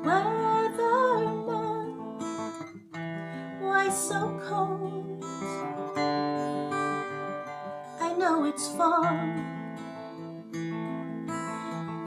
Weatherman, why so cold? I know it's fall.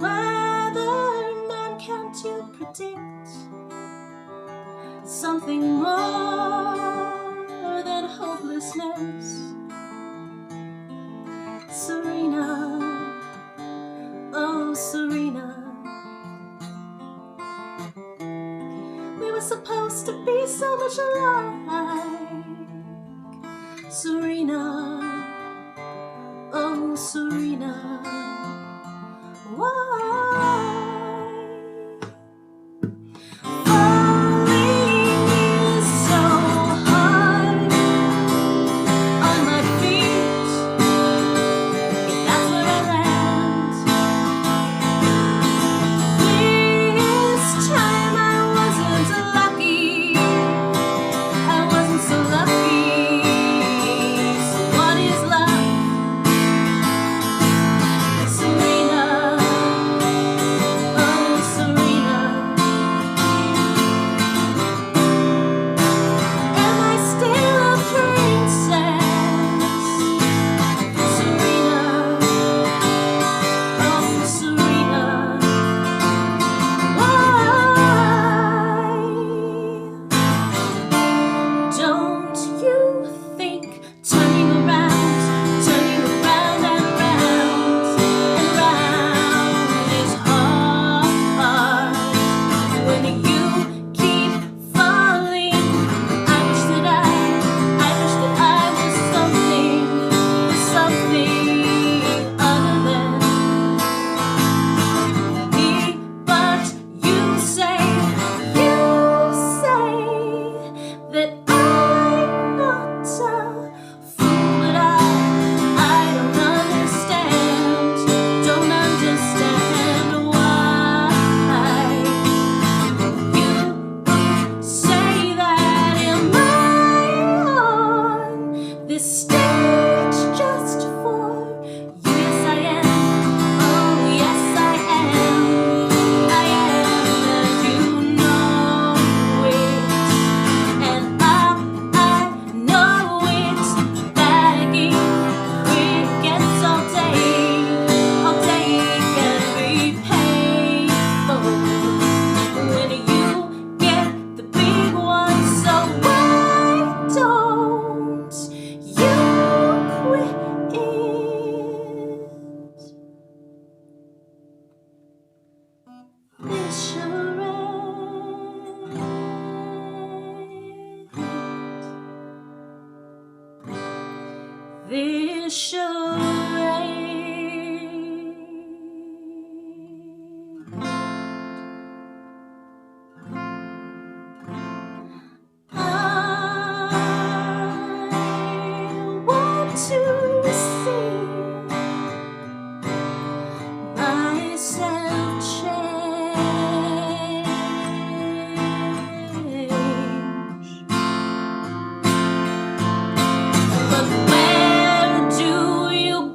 Weatherman, can't you predict something more than hopelessness? Serena, oh Serena, we were supposed to be so much alike. Serena, oh Serena, why? Falling is so hard on my feet, if that's where I land. This time I wasn't lucky, I wasn't so lucky. So what is love? Serena, oh Serena, am I still a princess? Serena, oh Serena, why? Don't you think turning around and round is hard when you keep falling? I wish that I was something other than me. But you say that I'm not a fool, but I don't understand why you say that. Am I on this stage just for you? Yes, I am. Oh, yes, I am. I am, and you know it. And I know it's begging crickets all day can be painful when you get the big one. So why don't you quit this charade? This charade. I want to see myself change. But where do you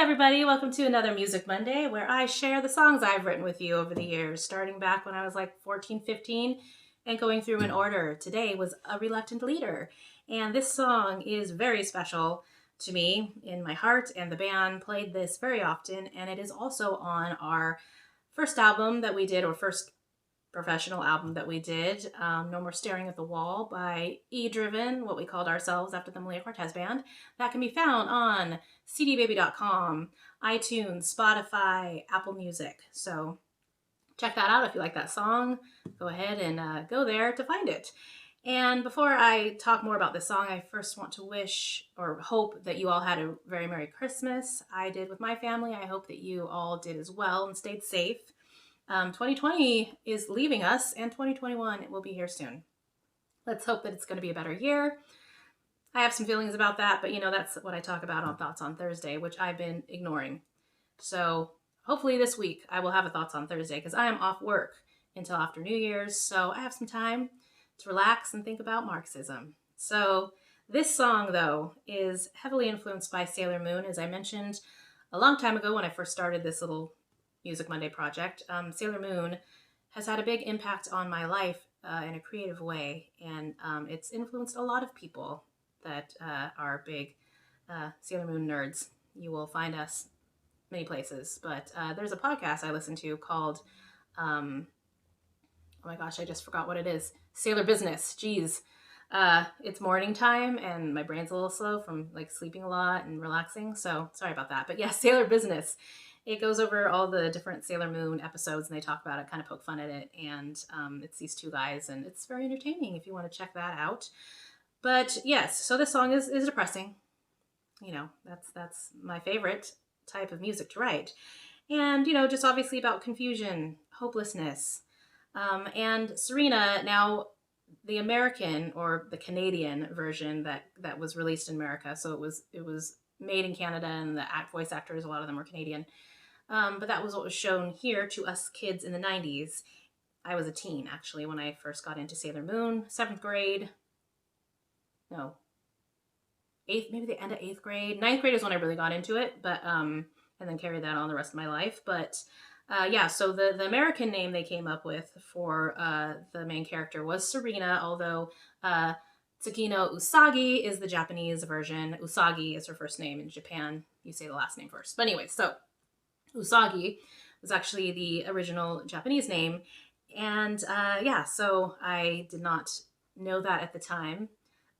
everybody, welcome to another Music Monday where I share the songs I've written with you over the years, starting back when I was like 14, 15 and going through in order. Today was A Reluctant Leader, and this song is very special to me in my heart, and the band played this very often, and it is also on our first album that we did, or first professional album that we did, No More Staring at the Wall by E-Driven, what we called ourselves after the Malia Cortez Band. That can be found on cdbaby.com, iTunes, Spotify, Apple Music. So check that out if you like that song. Go ahead and go there to find it. And before I talk more about this song, I first want to wish or hope that you all had a very Merry Christmas. I did with my family. I hope that you all did as well and stayed safe. 2020 is leaving us, and 2021 will be here soon. Let's hope that it's going to be a better year. I have some feelings about that, but that's what I talk about on Thoughts on Thursday, which I've been ignoring. So hopefully this week I will have a Thoughts on Thursday, because I am off work until after New Year's, so I have some time to relax and think about Marxism. So this song, though, is heavily influenced by Sailor Moon, as I mentioned a long time ago when I first started this little Music Monday project. Sailor Moon has had a big impact on my life in a creative way, and it's influenced a lot of people that are big Sailor Moon nerds. You will find us many places, but there's a podcast I listen to called, oh my gosh, I just forgot what it is. Sailor Business. Geez. It's morning time and my brain's a little slow from like sleeping a lot and relaxing, so sorry about that. But yeah, Sailor Business. It goes over all the different Sailor Moon episodes, and they talk about it, kind of poke fun at it, and it's these two guys, and it's very entertaining if you want to check that out. But yes, so this song is depressing. That's my favorite type of music to write. And, just obviously about confusion, hopelessness. And Serena, now the American or the Canadian version that was released in America, so it was made in Canada, and the voice actors, a lot of them were Canadian. But that was what was shown here to us kids in the 90s. I was a teen, actually, when I first got into Sailor Moon, 7th grade. No. 8th, maybe the end of 8th grade. 9th grade is when I really got into it, but and then carried that on the rest of my life. But yeah, so the American name they came up with for the main character was Serena, although Tsukino Usagi is the Japanese version. Usagi is her first name. In Japan, you say the last name first. But anyway, so Usagi was actually the original Japanese name. And yeah, so I did not know that at the time.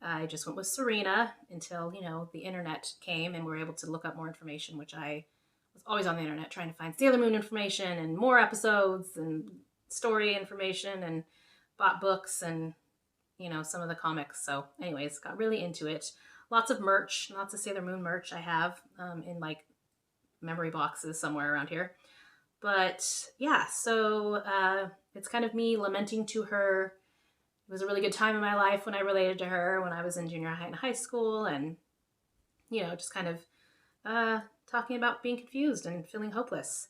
I just went with Serena until, the internet came and we were able to look up more information, which I was always on the internet trying to find Sailor Moon information and more episodes and story information, and bought books and, some of the comics. So anyways, got really into it. Lots of merch, lots of Sailor Moon merch I have in like memory boxes somewhere around here. But yeah, so it's kind of me lamenting to her. It was a really good time in my life when I related to her when I was in junior high and high school, and just kind of talking about being confused and feeling hopeless.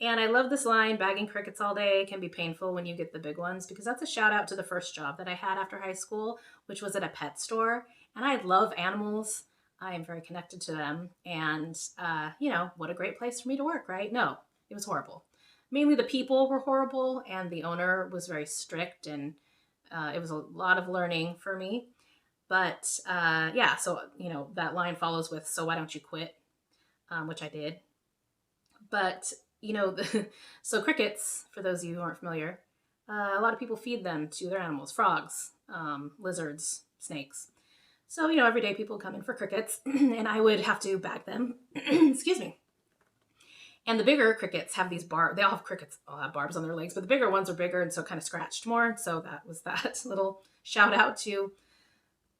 And I love this line, bagging crickets all day can be painful when you get the big ones, because that's a shout out to the first job that I had after high school, which was at a pet store. And I love animals. I am very connected to them. And, what a great place for me to work, right? No, it was horrible. Mainly the people were horrible, and the owner was very strict, and it was a lot of learning for me. But yeah, so, that line follows with, so why don't you quit? Which I did. But, so crickets, for those of you who aren't familiar, a lot of people feed them to their animals, frogs, lizards, snakes. So, every day people come in for crickets, and I would have to bag them. Excuse me. And the bigger crickets have these barbs. They all have crickets, all have barbs on their legs, but the bigger ones are bigger and so kind of scratched more. So that was that little shout out to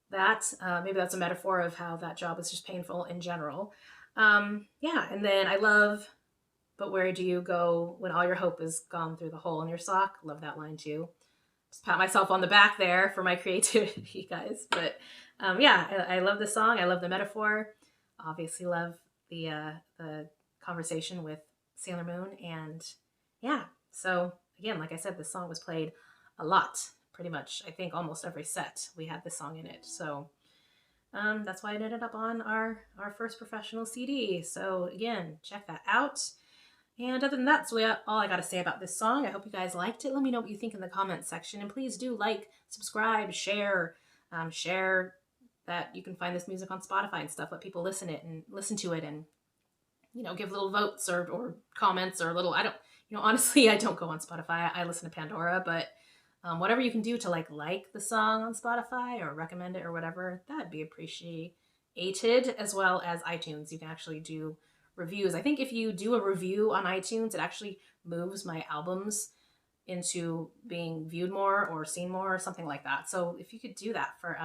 that. Maybe that's a metaphor of how that job is just painful in general. Yeah, and then I love, but where do you go when all your hope is gone through the hole in your sock? Love that line too. Just pat myself on the back there for my creativity, guys. But yeah, I love the song. I love the metaphor. Obviously love the conversation with Sailor Moon. And yeah, so again, like I said, this song was played a lot, pretty much. I think almost every set we had this song in it. So That's why it ended up on our first professional CD. So again, check that out. And other than that, that's all I got to say about this song. I hope you guys liked it. Let me know what you think in the comments section. And please do like, subscribe, share, share that you can find this music on Spotify and stuff. Let people listen to it and, give little votes or comments or little, I don't, honestly, I don't go on Spotify. I listen to Pandora, but whatever you can do to like the song on Spotify or recommend it or whatever, that'd be appreciated, as well as iTunes. You can actually do reviews. I think if you do a review on iTunes, it actually moves my albums into being viewed more or seen more or something like that. So if you could do that for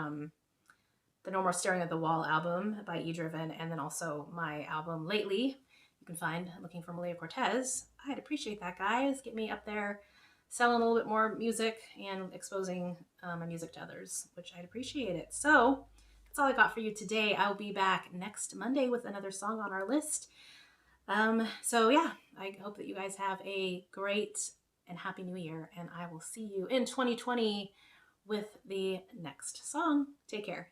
the No More Staring at the Wall album by E Driven, and then also my album Lately, you can find looking for Malia Cortez. I'd appreciate that, guys. Get me up there selling a little bit more music and exposing my music to others, which I'd appreciate it. So that's all I got for you today. I'll be back next Monday with another song on our list. So yeah, I hope that you guys have a great and happy new year, and I will see you in 2020 with the next song. Take care.